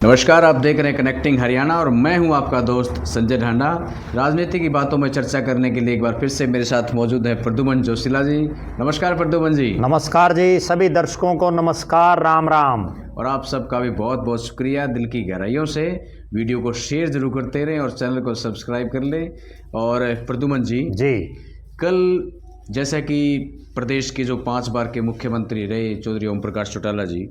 नमस्कार, आप देख रहे हैं कनेक्टिंग हरियाणा और मैं हूं आपका दोस्त संजय ढांडा। राजनीति की बातों में चर्चा करने के लिए एक बार फिर से मेरे साथ मौजूद है प्रद्युमन जोशीला जी। नमस्कार प्रद्युमन जी। नमस्कार जी, सभी दर्शकों को नमस्कार, राम राम। और आप सबका भी बहुत बहुत शुक्रिया दिल की गहराइयों से। वीडियो को शेयर जरूर करते रहें और चैनल को सब्सक्राइब कर लें। और प्रद्युमन जी, कल जैसा कि प्रदेश के जो 5 बार के मुख्यमंत्री रहे चौधरी ओम प्रकाश चौटाला जी,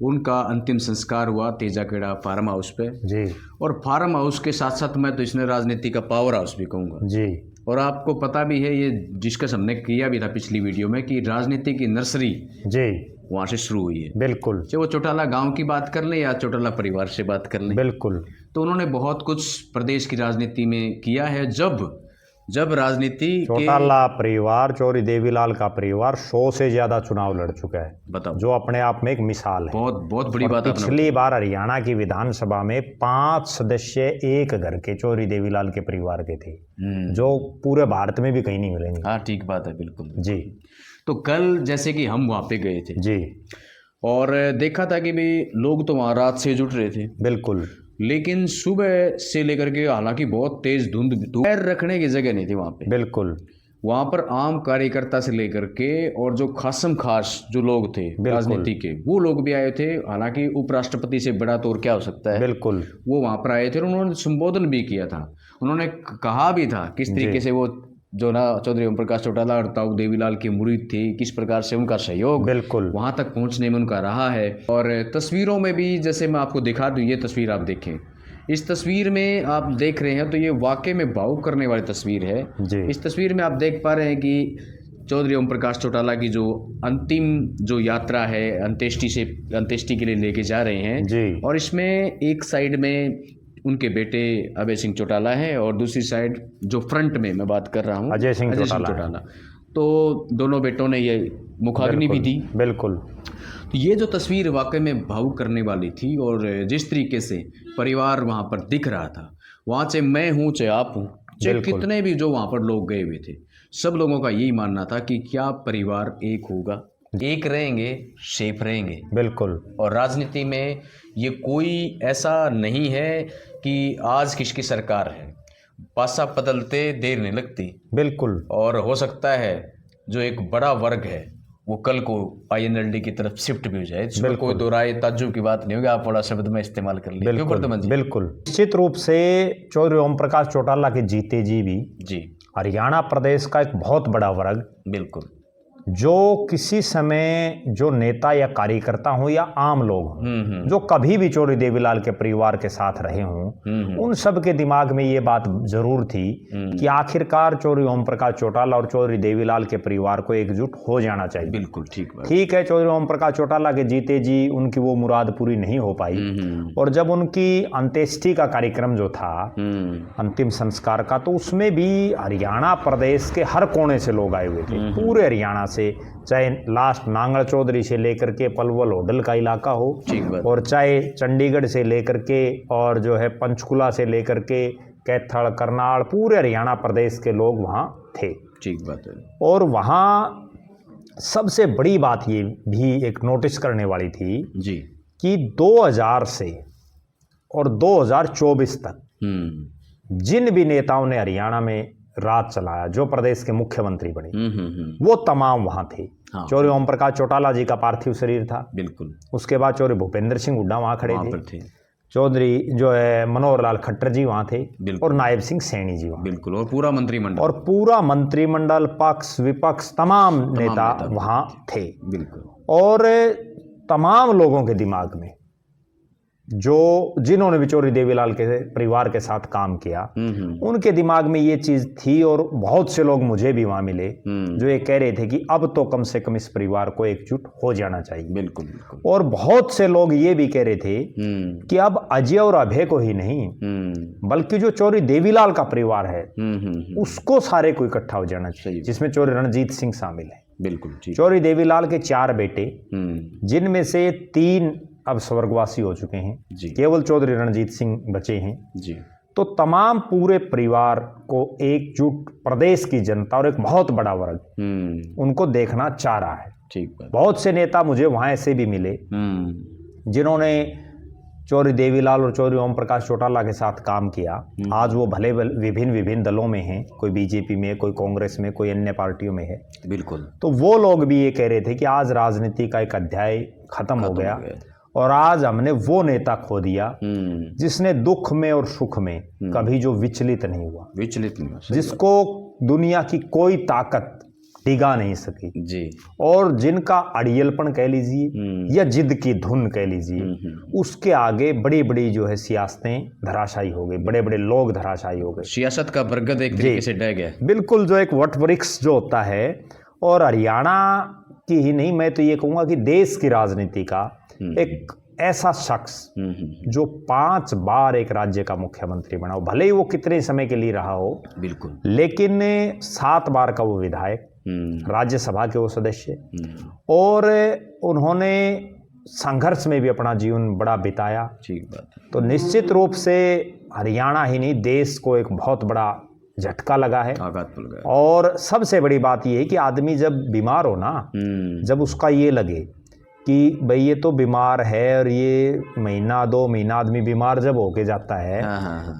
उनका अंतिम संस्कार हुआ तेजाखेड़ा फार्म हाउस पे जी। और फार्म हाउस के साथ साथ मैं तो इसने राजनीति का पावर हाउस भी कहूँगा जी। और आपको पता भी है, ये डिस्कस हमने किया भी था पिछली वीडियो में कि राजनीति की नर्सरी जी वहाँ से शुरू हुई है। बिल्कुल, चाहे वो चौटाला गांव की बात कर लें या चौटाला परिवार से बात कर लें, बिल्कुल। तो उन्होंने बहुत कुछ प्रदेश की राजनीति में किया है। जब राजनीति चौटाला परिवार, चौधरी देवीलाल का परिवार 100 से ज्यादा चुनाव लड़ चुका है, बताओ, जो अपने आप में एक मिसाल है। बहुत बड़ी बात है। पिछली बार हरियाणा की विधानसभा में 5 सदस्य एक घर के चौधरी देवीलाल के परिवार के थे, जो पूरे भारत में भी कहीं नहीं मिलेंगे। हाँ, ठीक बात है, बिल्कुल जी। तो कल जैसे कि हम वहाँ पे गए थे जी, और देखा था कि भाई लोग तो वहाँ रात से जुट रहे थे, बिल्कुल, लेकिन सुबह से लेकर के हालांकि बहुत तेज धुंध, पैर रखने की जगह नहीं थी वहाँ पे, बिल्कुल। वहाँ पर आम कार्यकर्ता से लेकर के और जो खासम खास जो लोग थे राजनीति के, वो लोग भी आए थे। हालांकि उपराष्ट्रपति से बड़ा तो और क्या हो सकता है, बिल्कुल, वो वहाँ पर आए थे और उन्होंने संबोधन भी किया था। उन्होंने कहा भी था किस तरीके से वो जो ना चौधरी ओम प्रकाश चौटाला और ताऊ देवीलाल के मुरीद थे, किस प्रकार से उनका सहयोग बिल्कुल वहां तक पहुंचने में उनका रहा है। और तस्वीरों में भी जैसे मैं आपको दिखा दूं, ये तस्वीर आप देखें, इस तस्वीर में आप देख रहे हैं तो ये वाकई में भावुक करने वाली तस्वीर है जी। इस तस्वीर में आप देख पा रहे हैं कि चौधरी ओम प्रकाश चौटाला की जो अंतिम जो यात्रा है अंत्येष्टि के लिए लेके जा रहे हैं जी। और इसमें एक साइड में उनके बेटे अभय सिंह चौटाला है और दूसरी साइड जो फ्रंट में मैं बात कर रहा हूँ अजय सिंह चौटाला। तो दोनों बेटों ने ये मुखाग्नि भी दी, बिल्कुल। तो ये जो तस्वीर वाकई में भावुक करने वाली थी और जिस तरीके से परिवार वहाँ पर दिख रहा था, वहाँ से मैं हूँ चाहे आप हूँ चाहे कितने भी जो वहाँ पर लोग गए हुए थे, सब लोगों का यही मानना था कि क्या परिवार एक होगा, एक रहेंगे, सेफ रहेंगे, बिल्कुल। और राजनीति में ये कोई ऐसा नहीं है कि आज किसकी सरकार है, पासा बदलते देर नहीं लगती, बिल्कुल। और हो सकता है जो एक बड़ा वर्ग है वो कल को INLD की तरफ शिफ्ट भी हो जाए, इसमें कोई दो राय ताज्जुब की बात नहीं होगी। आप बड़ा शब्द में इस्तेमाल कर लीजिए, बिल्कुल। निश्चित रूप से चौधरी ओम प्रकाश चौटाला के जीते जी भी जी हरियाणा प्रदेश का एक बहुत बड़ा वर्ग, बिल्कुल, जो किसी समय जो नेता या कार्यकर्ता हो या आम लोग हों जो कभी भी चौधरी देवीलाल के परिवार के साथ रहे हों, उन सब के दिमाग में ये बात जरूर थी कि आखिरकार चौधरी ओम प्रकाश चौटाला और चौधरी देवीलाल के परिवार को एकजुट हो जाना चाहिए। बिल्कुल ठीक है, चौधरी ओम प्रकाश चौटाला के जीते जी उनकी वो मुराद पूरी नहीं हो पाई। और जब उनकी अंत्येष्टि का कार्यक्रम जो था, अंतिम संस्कार का, तो उसमें भी हरियाणा प्रदेश के हर कोने से लोग आए हुए थे, पूरे हरियाणा से, चाहे लास्ट नांगल चौधरी से लेकर के पलवल होडल का इलाका हो, और चाहे चंडीगढ़ से लेकर के और जो है पंचकुला से लेकर के कैथल, करनाल, पूरे हरियाणा प्रदेश के लोग वहाँ थे। ठीक बात है। और वहाँ सबसे बड़ी बात ये भी एक नोटिस करने वाली थी जी कि 2000 से और 2024 तक जिन भी नेताओं ने हरियाणा में राज चलाया, जो प्रदेश के मुख्यमंत्री बने, वो तमाम वहां थे। हाँ। चौधरी ओम प्रकाश चौटाला जी का पार्थिव शरीर था, बिल्कुल। उसके बाद चौधरी भूपेंद्र सिंह हुड्डा वहां खड़े थे। चौधरी जो है मनोहर लाल खट्टर जी वहां थे, और नायब सिंह सैनी जी वहां, बिल्कुल। और पूरा मंत्रिमंडल पक्ष विपक्ष तमाम नेता वहां थे, बिल्कुल। और तमाम लोगों के दिमाग में जिन्होंने भी चौधरी देवीलाल के परिवार के साथ काम किया, उनके दिमाग में ये चीज थी, और बहुत से लोग मुझे भी वहां मिले जो ये कह रहे थे कि अब तो कम से कम इस परिवार को एकजुट हो जाना चाहिए, बिल्कुल। और बहुत से लोग ये भी कह रहे थे कि अब अजय और अभय को ही नहीं, बल्कि जो चौधरी देवीलाल का परिवार है उसको सारे को इकट्ठा हो जाना चाहिए, जिसमें चौधरी रणजीत सिंह शामिल है, बिल्कुल। चौधरी देवीलाल के 4 बेटे, जिनमें से 3 अब स्वर्गवासी हो चुके हैं, केवल चौधरी रणजीत सिंह बचे हैं जी। तो तमाम पूरे परिवार को एकजुट प्रदेश की जनता और एक बहुत बड़ा वर्ग उनको देखना चाह रहा है। ठीक, बहुत से नेता मुझे वहां ऐसे भी मिले जिन्होंने चौधरी देवीलाल और चौधरी ओम प्रकाश चौटाला के साथ काम किया। आज वो भले विभिन्न दलों में हैं, कोई बीजेपी में, कोई कांग्रेस में, कोई अन्य पार्टियों में है। बिल्कुल। तो वो लोग भी ये कह रहे थे कि आज राजनीति का एक अध्याय खत्म हो गया और आज हमने वो नेता खो दिया जिसने दुख में और सुख में कभी जो विचलित नहीं हुआ, जिसको दुनिया की कोई ताकत डिगा नहीं सकी जी, और जिनका अड़ियलपन कह लीजिए या जिद की धुन कह लीजिए, उसके आगे बड़ी बड़ी जो है सियासतें धराशायी हो गई, बड़े बड़े लोग धराशायी हो गए, सियासत का बरगद एक तरीके से ढह गया। बिल्कुल, जो एक वट वृक्ष जो होता है। और हरियाणा की ही नहीं, मैं तो ये कहूँगा कि देश की राजनीति का एक ऐसा शख्स जो 5 बार एक राज्य का मुख्यमंत्री बना हो, भले ही वो कितने समय के लिए रहा हो, बिल्कुल, लेकिन 7 बार का वो विधायक, राज्यसभा के वो सदस्य, और उन्होंने संघर्ष में भी अपना जीवन बड़ा बिताया। ठीक बात है। तो निश्चित रूप से हरियाणा ही नहीं, देश को एक बहुत बड़ा झटका लगा है, आघात लगा है। और सबसे बड़ी बात ये है कि आदमी जब बीमार हो ना, जब उसका ये लगे कि भाई ये तो बीमार है, और ये महीना 2 महीना आदमी बीमार जब होके जाता है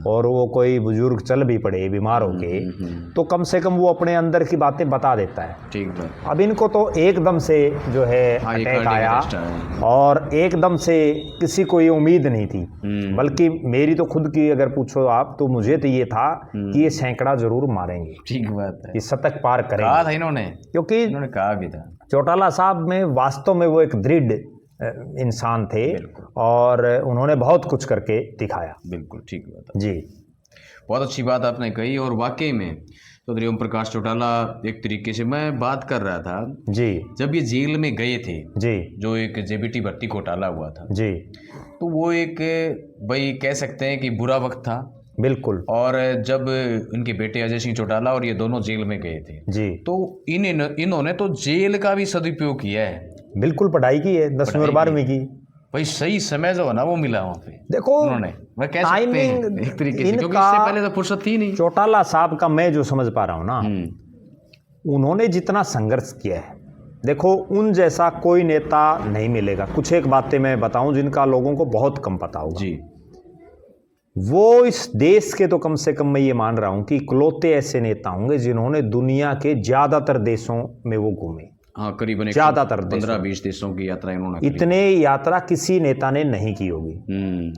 और वो कोई बुजुर्ग चल भी पड़े बीमार होके, तो कम से कम वो अपने अंदर की बातें बता देता है। ठीक बात। अब इनको तो एकदम से जो है अटैक आया, और एकदम से किसी को ये उम्मीद नहीं थी, बल्कि मेरी तो खुद की अगर पूछो आप, तो मुझे तो ये था कि ये सैकड़ा जरूर मारेंगे। ठीक बात है, ये शतक पार करेंगे, कहा था इन्होंने, क्योंकि इन्होंने कहा भी था। चौटाला साहब में वास्तव में वो एक दृढ़ इंसान थे और उन्होंने बहुत कुछ करके दिखाया। बिल्कुल ठीक बात है जी, बहुत अच्छी बात आपने कही। और वाकई में चौधरी ओम प्रकाश चौटाला, एक तरीके से मैं बात कर रहा था जी, जब ये जेल में गए थे जी, जो एक जेबीटी भर्ती घोटाला हुआ था जी, तो वो एक भाई कह सकते हैं कि बुरा वक्त था। बिल्कुल। और जब इनके बेटे अजय सिंह चौटाला और ये दोनों जेल में गए थे जी, तो इन्होंने तो जेल का भी सदुपयोग किया है। बिल्कुल, पढ़ाई की है, 10वीं और 12वीं की। भाई सही समय जो है ना वो मिला वहाँ पे, देखो उन्होंने, मैं कह सकते हैं एक तरीके से, क्योंकि इससे पहले तो फुर्सत थी नहीं। चौटाला साहब का मैं जो समझ पा रहा हूँ ना, उन्होंने जितना संघर्ष किया है, देखो उन जैसा कोई नेता नहीं मिलेगा। कुछ एक बातें मैं बताऊं जिनका लोगों को बहुत कम पता होगा जी। वो इस देश के, तो कम से कम मैं ये मान रहा हूं कि इकलौते ऐसे नेता होंगे जिन्होंने दुनिया के ज्यादातर देशों में वो घूमे। हाँ, करीबन ज्यादातर 15-20 देशों की यात्रा इन्होंने, इतने यात्रा किसी नेता ने नहीं की होगी।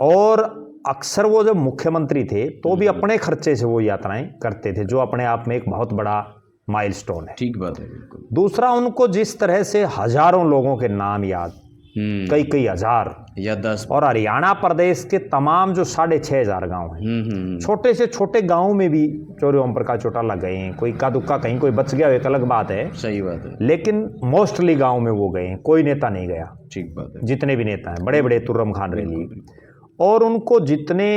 और अक्सर वो जब मुख्यमंत्री थे तो भी अपने खर्चे से वो यात्राएं करते थे, जो अपने आप में एक बहुत बड़ा माइलस्टोन है। ठीक बात है, बिल्कुल। दूसरा, उनको जिस तरह से हजारों लोगों के नाम याद, कई हजार या 10, और हरियाणा प्रदेश के तमाम जो 6,500 गांव हैं, छोटे से छोटे गांव में भी चौधरी ओम प्रकाश चौटाला गए हैं। कोई इक्का दुक्का कहीं कोई बच गया एक अलग बात है, सही बात है, लेकिन मोस्टली गांव में वो गए हैं, कोई नेता नहीं गया। ठीक बात है। जितने भी नेता हैं, बड़े बड़े, तुर्रम खान रैली, और उनको जितने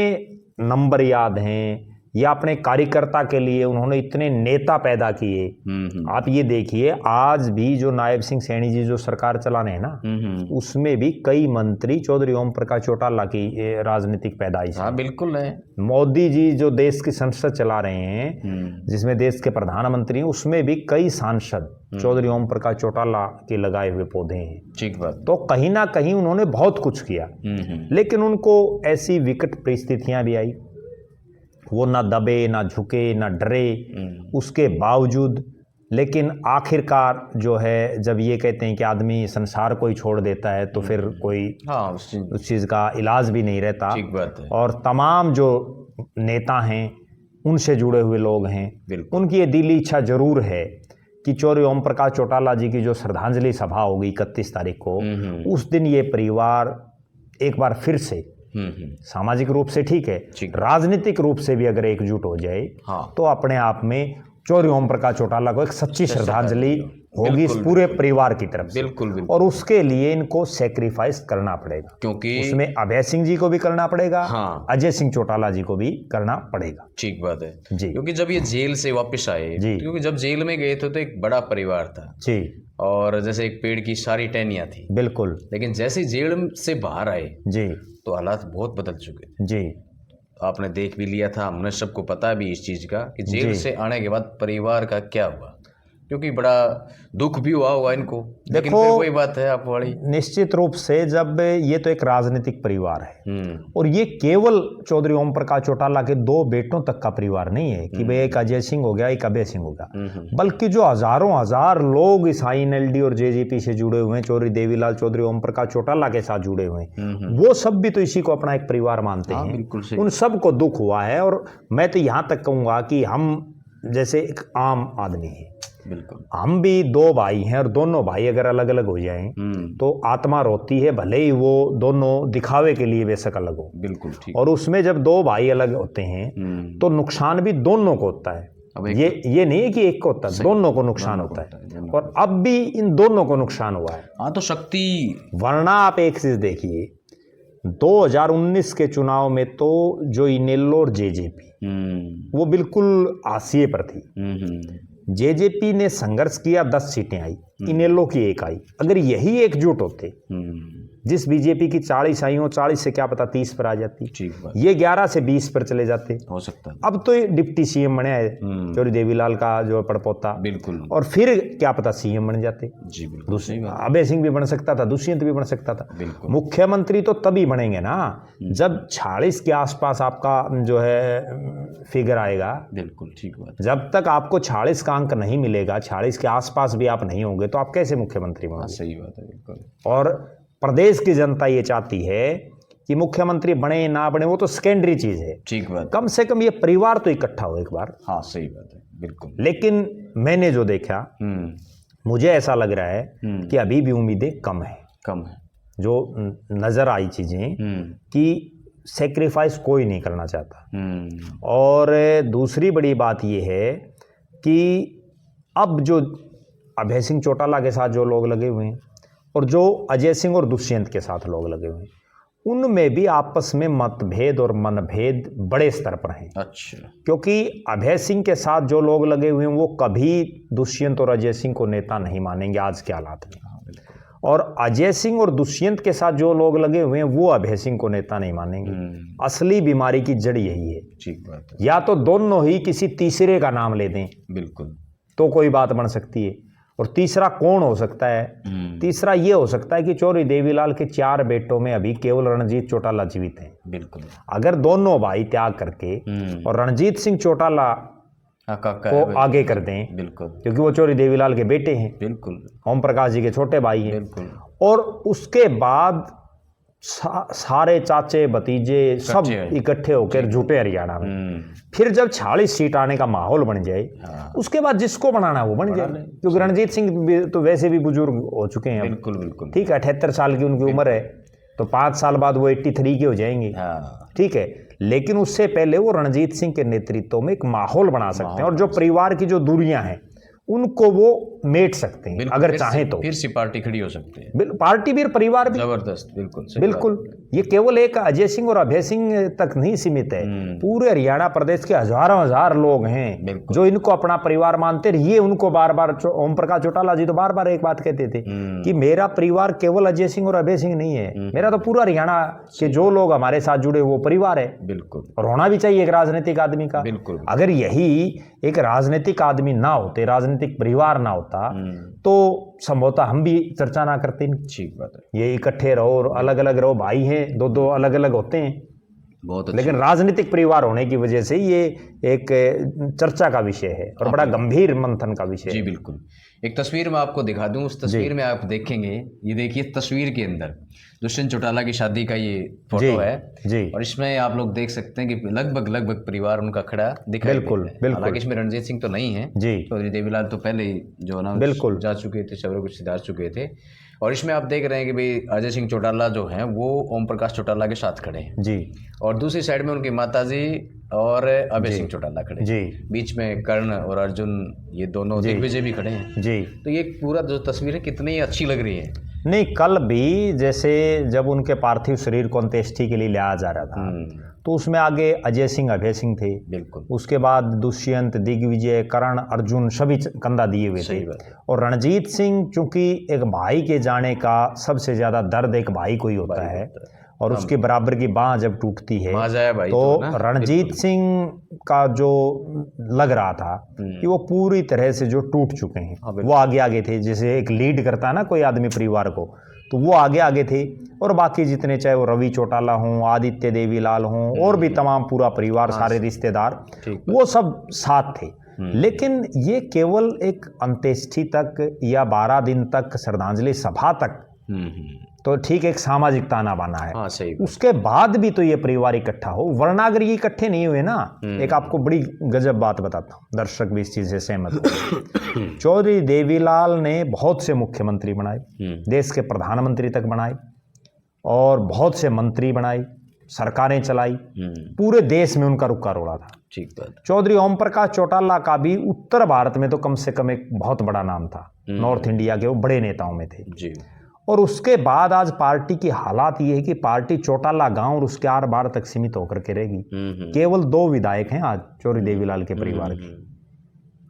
नंबर याद हैं, या अपने कार्यकर्ता के लिए उन्होंने इतने नेता पैदा किए। आप ये देखिए, आज भी जो नायब सिंह सैनी जी जो सरकार चलाने हैं ना, उसमें भी कई मंत्री चौधरी ओम प्रकाश चौटाला की राजनीतिक पैदाइश है। बिल्कुल है। मोदी जी जो देश की संसद चला रहे हैं, जिसमें देश के प्रधानमंत्री हैं, उसमें भी कई सांसद चौधरी ओम प्रकाश चौटाला के लगाए हुए पौधे हैं। ठीक बात। तो कहीं ना कहीं उन्होंने बहुत कुछ किया, लेकिन उनको ऐसी विकट परिस्थितियां भी आई, वो ना दबे, ना झुके, ना डरे, उसके बावजूद। लेकिन आखिरकार जो है, जब ये कहते हैं कि आदमी संसार को ही छोड़ देता है, तो फिर कोई उस चीज़ का इलाज भी नहीं रहता। ठीक बात है। और तमाम जो नेता हैं, उनसे जुड़े हुए लोग हैं, उनकी ये दिली इच्छा जरूर है कि चौधरी ओम प्रकाश चौटाला जी की जो श्रद्धांजलि सभा होगी 31 तारीख को, उस दिन ये परिवार एक बार फिर से सामाजिक रूप से ठीक है, राजनीतिक रूप से भी अगर एकजुट हो जाए, तो अपने आप में चौधरी ओम प्रकाश चौटाला को एक सच्ची श्रद्धांजलि होगी इस पूरे परिवार की तरफ से। बिल्कुल। और उसके लिए इनको सेक्रीफाइस करना पड़ेगा, क्योंकि उसमें अभय सिंह जी को भी करना पड़ेगा, अजय सिंह चौटाला जी को भी करना पड़ेगा। ठीक बात है जी। क्योंकि जब ये जेल से वापस आए, क्योंकि जब जेल में गए थे तो एक बड़ा परिवार था जी, और जैसे एक पेड़ की सारी टहनियां थी। बिल्कुल। लेकिन जैसे जेल से बाहर आए जी, तो हालात बहुत बदल चुके थे जी। आपने देख भी लिया था, हमने सबको पता भी इस चीज़ का कि जेल से आने के बाद परिवार का क्या हुआ, क्योंकि बड़ा दुख भी हुआ होगा इनको, लेकिन देखो, फिर वही बात है आप वाली। निश्चित रूप से जब ये तो एक राजनीतिक परिवार है और ये केवल चौधरी ओम प्रकाश चौटाला के 2 बेटों तक का परिवार नहीं है कि भाई एक अजय सिंह हो गया, एक अभय सिंह हो गया, बल्कि जो हजारों हजार लोग इस INLD और JJP से जुड़े हुए हैं, चौधरी देवीलाल चौधरी ओम प्रकाश चौटाला के साथ जुड़े हुए हैं, वो सब भी तो इसी को अपना एक परिवार मानते हैं। उन सबको दुख हुआ है। और मैं तो यहाँ तक कहूँगा कि हम जैसे एक आम आदमी है, बिल्कुल, हम भी 2 भाई हैं और दोनों भाई अगर अलग अलग हो जाएं तो आत्मा रोती है, भले ही वो दोनों दिखावे के लिए बेशक अलग हो। बिल्कुल ठीक। और उसमें जब 2 भाई अलग होते हैं तो नुकसान भी दोनों को होता है। ये नहीं है कि एक को होता है, दोनों को नुकसान होता है। और अब भी इन दोनों को नुकसान हुआ है। हाँ, तो शक्ति, वरना आप एक चीज देखिए, 2019 के चुनाव में तो जो इनेलो और JJP वो बिल्कुल हाशिए पर थी। JJP ने संघर्ष किया, 10 सीटें आई, इनेलो की 1 आई। अगर यही एकजुट होते, जिस बीजेपी की 40 आई हो, 40 से क्या पता 30 पर आ जाती, ये 11 से 20 पर चले जाते, हो सकता है। अब तो ये डिप्टी CM बने है चौधरी देवीलाल का जो पड़पोता, बिल्कुल, और फिर क्या पता CM बन जाते। जी बिल्कुल, दूसरी अभय सिंह भी बन सकता था, दुष्यंत भी बन सकता था। बिल्कुल। मुख्यमंत्री तो तभी बनेंगे ना जब 40 के आसपास आपका जो है फिगर आएगा। बिल्कुल ठीक बात। जब तक आपको 40 का अंक नहीं मिलेगा, 40 के आसपास भी आप नहीं होंगे, तो आप कैसे मुख्यमंत्री बनोगे? सही बात है, बिल्कुल। और प्रदेश की जनता ये चाहती है कि मुख्यमंत्री बने ना बने वो तो सेकेंडरी चीज है, ठीक बात। कम से कम ये परिवार तो इकट्ठा हो एक बार। हाँ, सही बात है, बिल्कुल। लेकिन मैंने जो देखा, मुझे ऐसा लग रहा है कि अभी भी उम्मीदें कम है। जो नजर आई चीजें कि सेक्रीफाइस कोई नहीं करना चाहता। और दूसरी बड़ी बात ये है कि अब जो अभय सिंह चौटाला के साथ जो लोग लगे हुए हैं और जो अजय सिंह और दुष्यंत के साथ लोग लगे हुए हैं, उनमें भी आपस में मतभेद और मनभेद बड़े स्तर पर हैं। अच्छा। क्योंकि अभय सिंह के साथ जो लोग लगे हुए हैं वो कभी दुष्यंत और अजय सिंह को नेता नहीं मानेंगे आज के हालात में। और अजय सिंह और दुष्यंत के साथ जो लोग लगे हुए हैं वो अभय सिंह को नेता नहीं मानेंगे। असली बीमारी की जड़ यही है। ठीक बात है। या तो दोनों ही किसी तीसरे का नाम ले दें, बिल्कुल, तो कोई बात बन सकती है। और तीसरा कौन हो सकता है? तीसरा ये हो सकता है कि चौधरी देवीलाल के 4 बेटों में अभी केवल रणजीत चौटाला जीवित हैं। बिल्कुल। अगर दोनों भाई त्याग करके और रणजीत सिंह चौटाला को आगे कर दें, बिल्कुल, क्योंकि वो चौधरी देवीलाल के बेटे हैं, बिल्कुल, ओम प्रकाश जी के छोटे भाई हैं, बिल्कुल, और उसके बाद सारे चाचे भतीजे सब इकट्ठे होकर जुटे हरियाणा में, फिर जब 40 सीट आने का माहौल बन जाए, उसके बाद जिसको बनाना है वो बन जाए। क्योंकि रणजीत सिंह तो वैसे भी बुजुर्ग हो चुके हैं। बिल्कुल बिल्कुल, ठीक है, 78 साल की उनकी उम्र है, तो 5 साल बाद वो 83 के हो जाएंगे। ठीक है, लेकिन उससे पहले वो रणजीत सिंह के नेतृत्व में एक माहौल बना सकते हैं और जो परिवार की जो दूरियां हैं उनको वो मेट सकते हैं अगर चाहें तो। फिर से पार्टी खड़ी हो सकती है, पार्टी भी और परिवार भी जबरदस्त। बिल्कुल बिल्कुल। ये केवल एक अजय सिंह और अभय सिंह तक नहीं सीमित है, पूरे हरियाणा प्रदेश के हजारों हजार लोग हैं जो इनको अपना परिवार मानते हैं। ये उनको बार बार ओम प्रकाश चौटाला जी तो बार बार एक बात कहते थे कि मेरा परिवार केवल अजय सिंह और अभय सिंह नहीं है, मेरा तो पूरा हरियाणा के जो लोग हमारे साथ जुड़े वो परिवार है। बिल्कुल, और होना भी चाहिए एक राजनीतिक आदमी का। बिल्कुल, अगर यही एक राजनीतिक आदमी ना होते, राजनीतिक परिवार ना होता, तो संभवतः हम भी चर्चा ना करते। ठीक बात है। ये इकट्ठे रहो और अलग अलग रहो, भाई हैं, दो अलग अलग होते हैं, बहुत अच्छा। लेकिन राजनीतिक परिवार होने की वजह से ये एक चर्चा का विषय है और बड़ा गंभीर मंथन का विषय है। जी बिल्कुल। एक तस्वीर मैं आपको दिखा दूं, उस तस्वीर में आप देखेंगे, ये देखिए तस्वीर के अंदर दुष्यंत चौटाला की शादी का ये फोटो है जी। और इसमें आप लोग देख सकते हैं कि लगभग परिवार उनका खड़ा दिखाई बिल्कुल बिल्कुल। हालांकि इसमें रणजीत सिंह तो नहीं है जी, चौधरी देवीलाल तो पहले ही जो ना बिल्कुल जा चुके थे, सब कुछ सिधार चुके थे। और इसमें आप देख रहे हैं कि भाई अजय सिंह चौटाला जो हैं वो ओम प्रकाश चौटाला के साथ खड़े हैं जी, और दूसरी साइड में उनकी माताजी और अभय सिंह चौटाला खड़े जी, बीच में कर्ण और अर्जुन ये दोनों दिग्विजय भी खड़े हैं जी। तो ये पूरा जो तस्वीर है कितनी अच्छी लग रही है। नहीं, कल भी जैसे जब उनके पार्थिव शरीर को अंत्येष्टि के लिए लाया जा रहा था तो उसमें आगे अजय सिंह अभय सिंह थे, बिल्कुल, उसके बाद दुष्यंत, दिग्विजय, कर्ण, अर्जुन सभी कंधा दिए हुए थे। और रणजीत सिंह चूंकि एक भाई के जाने का सबसे ज्यादा दर्द एक भाई को ही होता है, और उसकी बराबर की बांह जब टूटती है भाई तो रणजीत सिंह का जो लग रहा था कि वो पूरी तरह से जो टूट चुके हैं, वो आगे आगे थे। जैसे एक लीड करता है ना कोई आदमी परिवार को, तो वो आगे आगे थे। और बाकी जितने, चाहे वो रवि चौटाला हों, आदित्य देवीलाल हों, और भी तमाम पूरा परिवार, सारे रिश्तेदार, वो सब साथ थे। लेकिन ये केवल एक अंत्येष्टि तक या 12 दिन तक श्रद्धांजलि सभा तक तो ठीक एक सामाजिक ताना बाना है। हाँ, सही। उसके बाद भी तो ये परिवार इकट्ठा हो, वरना अगर ये इकट्ठे नहीं हुए ना, एक आपको बड़ी गजब बात बताता हूँ, दर्शक भी इस चीज से सहमत हो। चौधरी देवीलाल ने बहुत से मुख्यमंत्री बनाए, देश के प्रधानमंत्री तक बनाए, और बहुत से मंत्री बनाए, सरकारें चलाई, पूरे देश में उनका रुक्का रोड़ा था। ठीक बात। चौधरी ओम प्रकाश चौटाला का भी उत्तर भारत में तो कम से कम एक बहुत बड़ा नाम था, नॉर्थ इंडिया के वो बड़े नेताओं में थे जी। और उसके बाद आज पार्टी की हालात ये है कि पार्टी चौटाला गांव और उसके आर बार तक सीमित होकर के रहेगी। केवल 2 विधायक हैं आज चौधरी देवीलाल के परिवार के,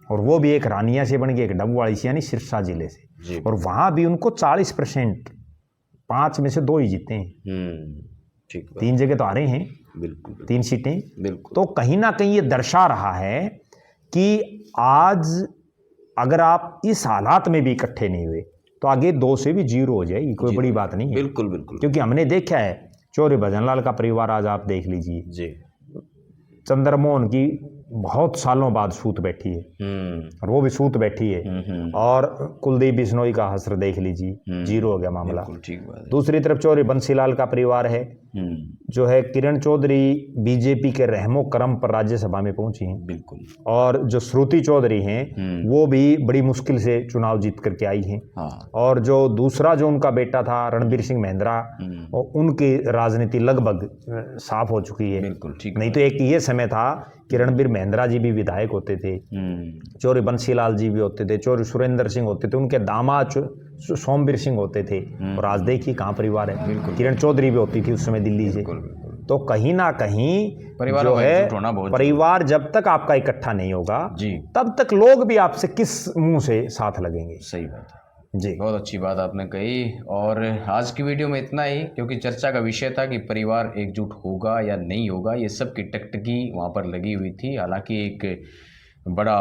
और वो भी एक रानिया से बन गई, एक डबवाड़ी से, यानी सिरसा जिले से। और वहां भी उनको 40%, 5 में से 2 ही जीते हैं। 3 जगह तो आ रहे हैं, बिल्कुल 3 सीटें, बिल्कुल। तो कहीं ना कहीं ये दर्शा रहा है कि आज अगर आप इस हालात में भी इकट्ठे नहीं हुए तो आगे 2 से भी 0 हो जाएगी, कोई बड़ी बात नहीं है। बिल्कुल बिल्कुल, क्योंकि हमने देखा है चौधरी भजनलाल का परिवार, आज आप देख लीजिए जी, चंद्रमोहन की बहुत सालों बाद सूत बैठी है, और वो भी सूत बैठी है। और कुलदीप बिश्नोई का हसर देख लीजिए, 0 हो गया मामला। दूसरी तरफ चौधरी बंसीलाल का परिवार है, जो है किरण चौधरी बीजेपी के रहमो करम पर राज्यसभा में पहुंची हैं, बिल्कुल। और जो श्रुति चौधरी हैं वो भी बड़ी मुश्किल से चुनाव जीत करके आई हैं। और जो दूसरा जो उनका बेटा था रणबीर सिंह महिंद्रा, उनकी राजनीति लगभग साफ हो चुकी है, बिल्कुल ठीक। नहीं तो एक ये समय था कि रणबीर महिंद्रा जी भी विधायक होते थे, चौधरी बंसीलाल जी भी होते थे, चौधरी सुरेंद्र सिंह होते थे, उनके दामाद सोमवीर सिंह होते थे, और आज देखिए कहाँ परिवार है। किरण चौधरी भी होती थी उस समय दिल्ली से। तो कहीं ना कहीं जो है परिवार जब तक आपका इकट्ठा नहीं होगा तब तक लोग भी आपसे किस मुंह से साथ लगेंगे। सही बात है जी, बहुत अच्छी बात आपने कही। और आज की वीडियो में इतना ही, क्योंकि चर्चा का विषय था कि परिवार एकजुट होगा या नहीं होगा, ये सब की टकटकी वहाँ पर लगी हुई थी। हालांकि एक बड़ा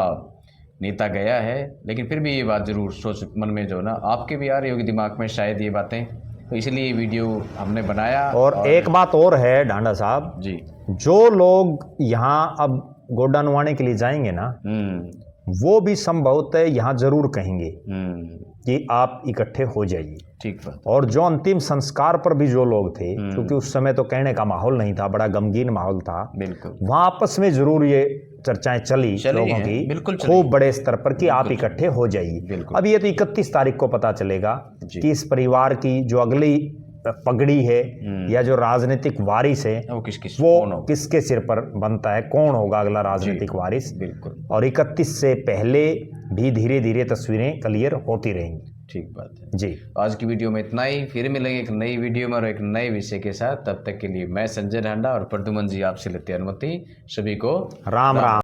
नेता गया है, लेकिन फिर भी ये बात जरूर सोच मन में जो ना आपके भी आ रही होगी दिमाग में शायद ये बातें, तो इसलिए ये वीडियो हमने बनाया। और एक बात और है डांडा साहब जी, जो लोग यहाँ अब गोड्डा नुआने के लिए जाएंगे ना, वो भी संभवतः यहाँ जरूर कहेंगे कि आप इकट्ठे हो जाइए। ठीक बात। और जो अंतिम संस्कार पर भी जो लोग थे, क्योंकि उस समय तो कहने का माहौल नहीं था, बड़ा गमगीन माहौल था, बिल्कुल, वहां आपस में जरूर ये चर्चाएं चली लोगों की, बिल्कुल खूब बड़े स्तर पर कि आप इकट्ठे हो जाइए। अब ये तो 31 तारीख को पता चलेगा कि इस परिवार की जो अगली पगड़ी है या जो राजनीतिक वारिस है वो किसके सिर पर बनता है, कौन होगा अगला राजनीतिक वारिस। बिल्कुल। और 31 से पहले भी धीरे धीरे तस्वीरें क्लियर होती रहेंगी। ठीक बात है जी। आज की वीडियो में इतना ही, फिर मिलेंगे एक नई वीडियो में और एक नए विषय के साथ। तब तक के लिए मैं संजय ढांडा और प्रद्युमन जी आपसे लेते हैं अनुमति। सभी को राम राम।